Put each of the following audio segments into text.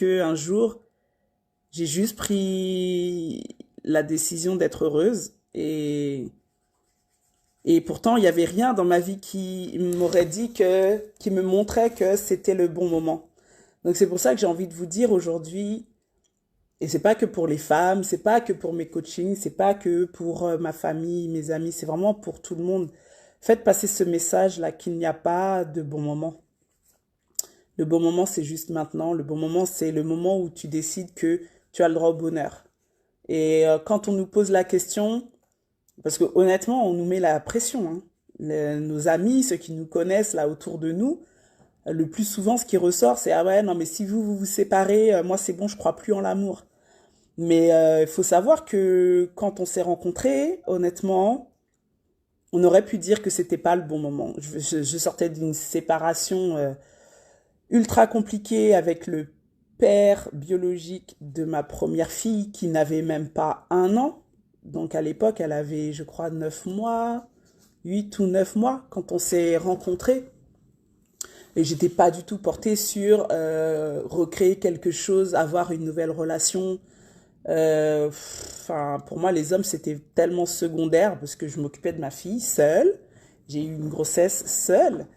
Un jour, j'ai juste pris la décision d'être heureuse et pourtant il n'y avait rien dans ma vie qui m'aurait dit qui me montrait que c'était le bon moment. Donc c'est pour ça que j'ai envie de vous dire aujourd'hui, et c'est pas que pour les femmes, c'est pas que pour mes coachings, c'est pas que pour ma famille, mes amis, c'est vraiment pour tout le monde. Faites passer ce message là qu'il n'y a pas de bon moment. Le bon moment, c'est juste maintenant. Le bon moment, c'est le moment où tu décides que tu as le droit au bonheur. Et quand on nous pose la question, parce que honnêtement, on nous met la pression, hein. Nos amis, ceux qui nous connaissent là autour de nous, le plus souvent, ce qui ressort, c'est ah ouais, non mais si vous séparez, moi c'est bon, je crois plus en l'amour. Mais il faut savoir que quand on s'est rencontrés, honnêtement, on aurait pu dire que c'était pas le bon moment. Je sortais d'une séparation ultra compliquée avec le père biologique de ma première fille qui n'avait même pas 1 an. Donc à l'époque, elle avait, je crois, 9 mois, 8 ou 9 mois quand on s'est rencontrés. Et j'étais pas du tout portée sur recréer quelque chose, avoir une nouvelle relation. Enfin, pour moi, les hommes, c'était tellement secondaire parce que je m'occupais de ma fille seule. J'ai eu une grossesse seule.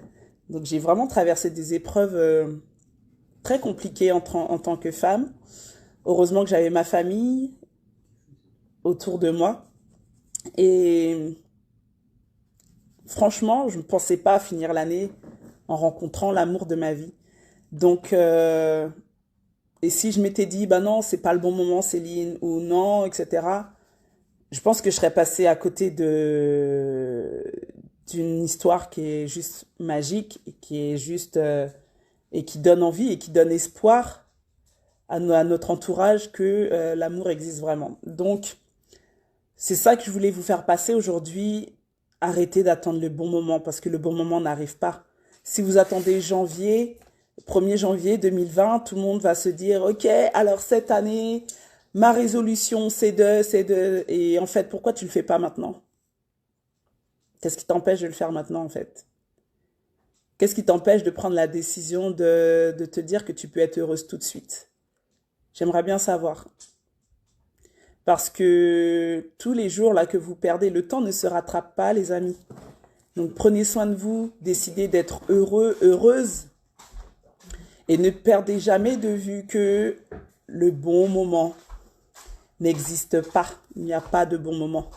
Donc j'ai vraiment traversé des épreuves très compliquées en tant que femme. Heureusement que j'avais ma famille autour de moi. Et franchement, je ne pensais pas finir l'année en rencontrant l'amour de ma vie. Donc, et si je m'étais dit, bah non, c'est pas le bon moment, Céline, ou non, etc., je pense que je serais passée à côté d'une histoire qui est juste magique, et qui est juste, et qui donne envie, et qui donne espoir à notre entourage que l'amour existe vraiment. Donc, c'est ça que je voulais vous faire passer aujourd'hui. Arrêtez d'attendre le bon moment, parce que le bon moment n'arrive pas. Si vous attendez janvier, 1er janvier 2020, tout le monde va se dire, OK, alors cette année, ma résolution, c'est de... Et en fait, pourquoi tu le fais pas maintenant? Qu'est-ce qui t'empêche de le faire maintenant, en fait? Qu'est-ce qui t'empêche de prendre la décision de te dire que tu peux être heureuse tout de suite? J'aimerais bien savoir. Parce que tous les jours là que vous perdez, le temps ne se rattrape pas, les amis. Donc prenez soin de vous, décidez d'être heureux, heureuse. Et ne perdez jamais de vue que le bon moment n'existe pas. Il n'y a pas de bon moment.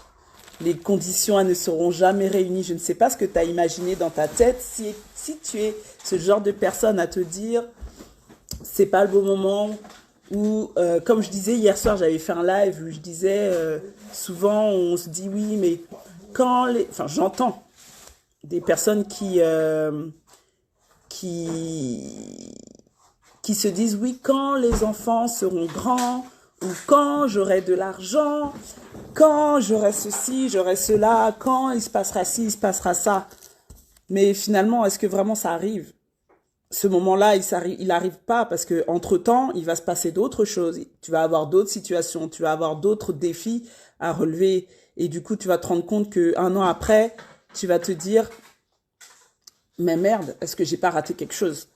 Les conditions elles ne seront jamais réunies. Je ne sais pas ce que tu as imaginé dans ta tête. Si tu es ce genre de personne à te dire, c'est pas le bon moment, ou comme je disais hier soir, j'avais fait un live où je disais, souvent on se dit oui, mais enfin j'entends des personnes qui qui se disent oui, quand les enfants seront grands, ou quand j'aurai de l'argent, quand j'aurai ceci, j'aurai cela, quand il se passera ci, il se passera ça. Mais finalement, est-ce que vraiment ça arrive? Ce moment-là, il arrive pas parce que entre-temps, il va se passer d'autres choses. Tu vas avoir d'autres situations, tu vas avoir d'autres défis à relever. Et du coup, tu vas te rendre compte qu'un an après, tu vas te dire, mais merde, est-ce que j'ai pas raté quelque chose?